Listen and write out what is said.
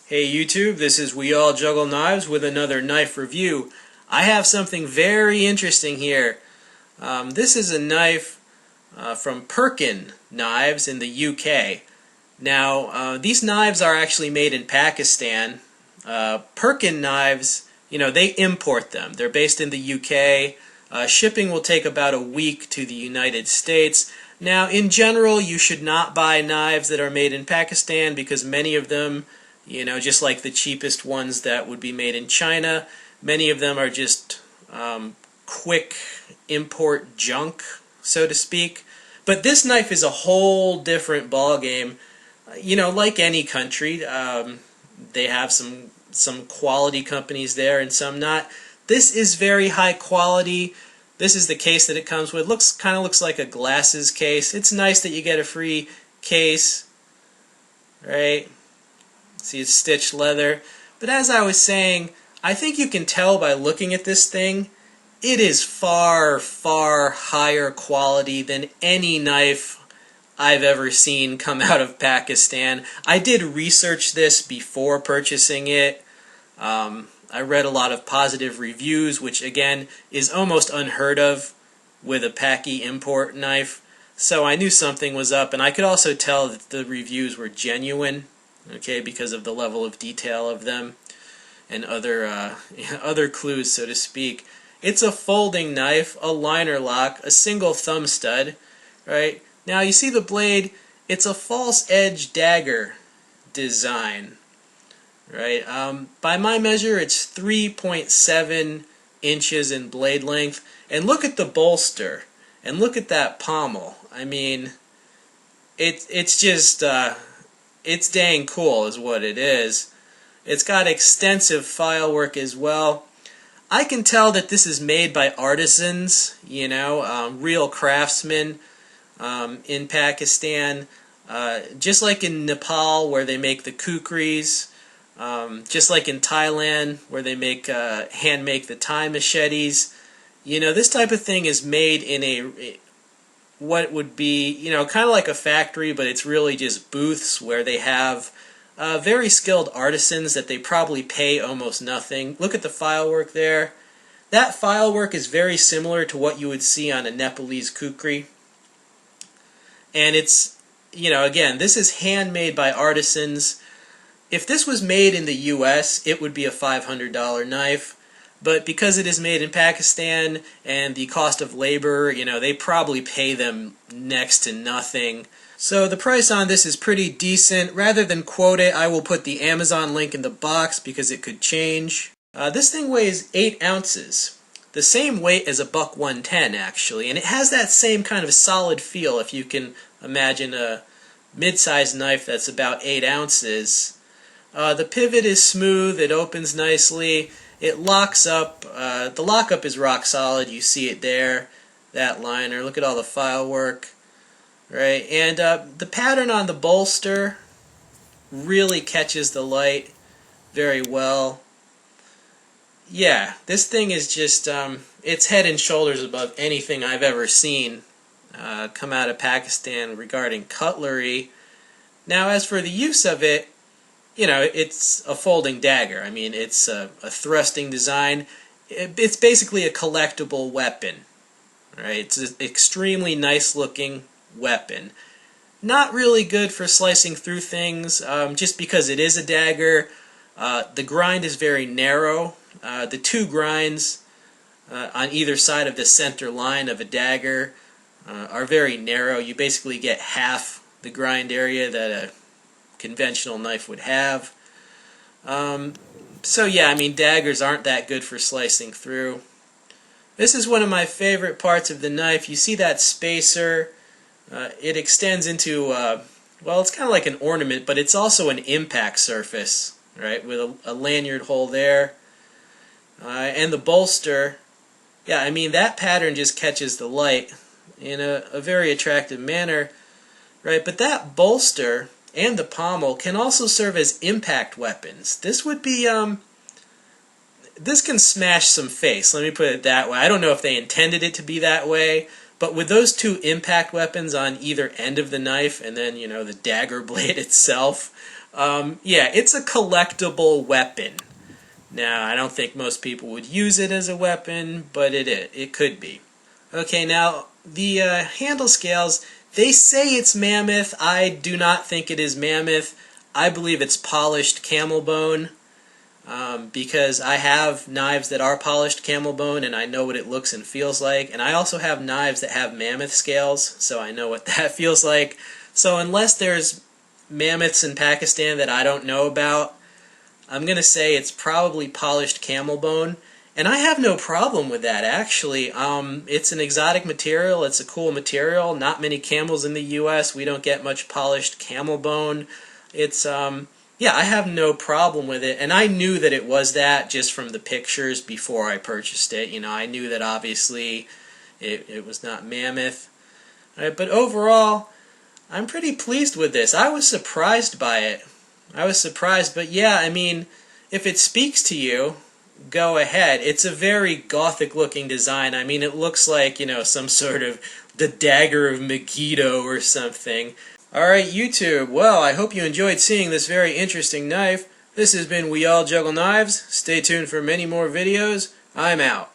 Hey YouTube, this is We All Juggle Knives with another knife review. I have something very interesting here. This is a knife from Perkin knives in the UK. Now, these knives are actually made in Pakistan. Perkin knives, they import them. They're based in the UK. Shipping will take about a week to the United States. Now, in general, you should not buy knives that are made in Pakistan because many of them, just like the cheapest ones that would be made in China, many of them are just quick import junk, so to speak. But this knife is a whole different ballgame. Like any country, they have some quality companies there and some not. This is very high quality. This is the case that it comes with. Kind of looks like a glasses case. It's nice that you get a free case, right? See, it's stitched leather. But as I was saying, I think you can tell by looking at this thing, it is far, far higher quality than any knife I've ever seen come out of Pakistan. I did research this before purchasing it. I read a lot of positive reviews, which again is almost unheard of with a Paki import knife. So I knew something was up, and I could also tell that the reviews were genuine, okay, because of the level of detail of them and other clues, so to speak. It's a folding knife, a liner lock, a single thumb stud, right? Now you see the blade, it's a false edge dagger design, right? By my measure, it's 3.7 inches in blade length. And look at the bolster, and look at that pommel. I mean, it's just, it's dang cool is what it is. It's got extensive file work as well. I can tell that this is made by artisans, real craftsmen in Pakistan, just like in Nepal where they make the kukris, just like in Thailand where they hand make the Thai machetes. This type of thing is made in what would be, kind of like a factory, but it's really just booths where they have very skilled artisans that they probably pay almost nothing. Look at the file work there. That file work is very similar to what you would see on a Nepalese kukri. And it's, again, this is handmade by artisans. If this was made in the US, it would be a $500 knife. But because it is made in Pakistan and the cost of labor, they probably pay them next to nothing. So the price on this is pretty decent. Rather than quote it, I will put the Amazon link in the box because it could change. This thing weighs 8 ounces. The same weight as a Buck 110 actually. And it has that same kind of solid feel if you can imagine a mid-sized knife that's about 8 ounces. The pivot is smooth. It opens nicely. It locks up. The lockup is rock solid. You see it there. That liner. Look at all the file work. Right, and the pattern on the bolster really catches the light very well. Yeah, this thing is just, it's head and shoulders above anything I've ever seen come out of Pakistan regarding cutlery. Now, as for the use of it, it's a folding dagger. I mean, it's a thrusting design. It's basically a collectible weapon. Right, it's an extremely nice looking weapon. Not really good for slicing through things, just because it is a dagger. The grind is very narrow. The two grinds on either side of the center line of a dagger are very narrow. You basically get half the grind area that a conventional knife would have. So yeah, I mean, daggers aren't that good for slicing through. This is one of my favorite parts of the knife. You see that spacer? It extends into, well, it's kind of like an ornament, but it's also an impact surface, right, with a lanyard hole there. And the bolster, yeah, I mean, that pattern just catches the light in a very attractive manner, right? But that bolster and the pommel can also serve as impact weapons. This would be, this can smash some face, let me put it that way. I don't know if they intended it to be that way, but with those two impact weapons on either end of the knife, and then, the dagger blade itself, Yeah, it's a collectible weapon. Now, I don't think most people would use it as a weapon, but it could be. Okay, now, the handle scales, they say it's mammoth. I do not think it is mammoth. I believe it's polished camel bone, because I have knives that are polished camel bone, and I know what it looks and feels like. And I also have knives that have mammoth scales, so I know what that feels like. So unless there's mammoths in Pakistan that I don't know about, I'm going to say it's probably polished camel bone. And I have no problem with that, actually. It's an exotic material. It's a cool material. Not many camels in the U.S. We don't get much polished camel bone. It's, yeah, I have no problem with it. And I knew that it was that just from the pictures before I purchased it. You know, I knew that obviously it was not mammoth. Right, but overall, I'm pretty pleased with this. I was surprised by it. I was surprised, but yeah, I mean, if it speaks to you, go ahead. It's a very gothic-looking design. I mean, it looks like, you know, some sort of the Dagger of Megiddo or something. Alright, YouTube, well, I hope you enjoyed seeing this very interesting knife. This has been We All Juggle Knives. Stay tuned for many more videos. I'm out.